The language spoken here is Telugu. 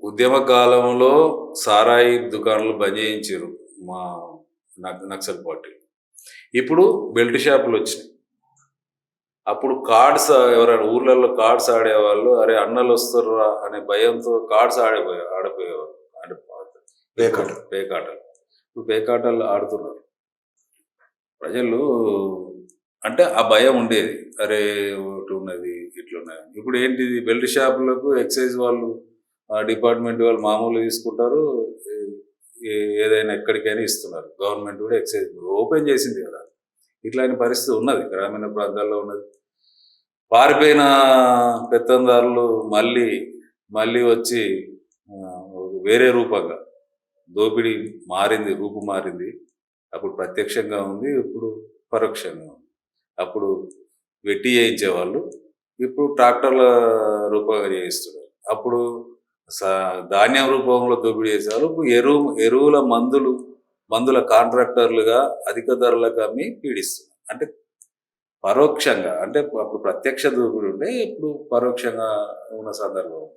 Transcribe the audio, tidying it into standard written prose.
ఉద్యమ కాలంలో సారాయి దుకాణాలు బంద్ చేయించారు మా నక్సల్ పార్టీ. ఇప్పుడు బెల్ట్ షాపులొచ్చినాయి. అప్పుడు కార్డ్స్ ఎవరైనా ఊర్లలో కార్డ్స్ ఆడేవాళ్ళు, అరే అన్నలొస్తుర్రా అనే భయంతో కార్డ్స్ ఆడిపోయేవాళ్ళు. అంటే పేకాట. పేకాటలు. ఇప్పుడు పేకాటలు ఆడుతున్నారు. ప్రజలు అంటే ఆ భయం ఉండేది. అరే ఒకటున్నది, ఇట్లున్నది. ఇప్పుడు ఏంటిది బెల్ట్ షాపులకు ఎక్సైజ్ వాళ్ళు డిపార్ట్మెంట్ వాళ్ళు మామూలుగా తీసుకుంటారు. ఏదైనా ఎక్కడికైనా ఇస్తున్నారు. గవర్నమెంట్ కూడా ఎక్సైజ్ ఓపెన్ చేసింది కదా! ఇట్లాంటి పరిస్థితి ఉన్నది. గ్రామీణ ప్రాంతాల్లో ఉన్నది. పారిపోయిన పెత్తందారులు మళ్ళీ వచ్చి వేరే రూపంగా దోపిడీ మారింది, రూపు మారింది. అప్పుడు ప్రత్యక్షంగా ఉంది, ఇప్పుడు పరోక్షంగా ఉంది. అప్పుడు వెట్టి చేయించేవాళ్ళు, ఇప్పుడు ట్రాక్టర్ల రూపంగా చేయిస్తున్నారు. అప్పుడు ధాన్యం రూపంలో దోపిడీ చేసేవాళ్ళు, ఇప్పుడు ఎరువుల మందుల కాంట్రాక్టర్లుగా అధిక ధరలకు అమ్మి పీడిస్తున్నారు. అంటే పరోక్షంగా, అంటే అప్పుడు ప్రత్యక్ష దోపిడీ ఉంటే ఇప్పుడు పరోక్షంగా ఉన్న సందర్భం.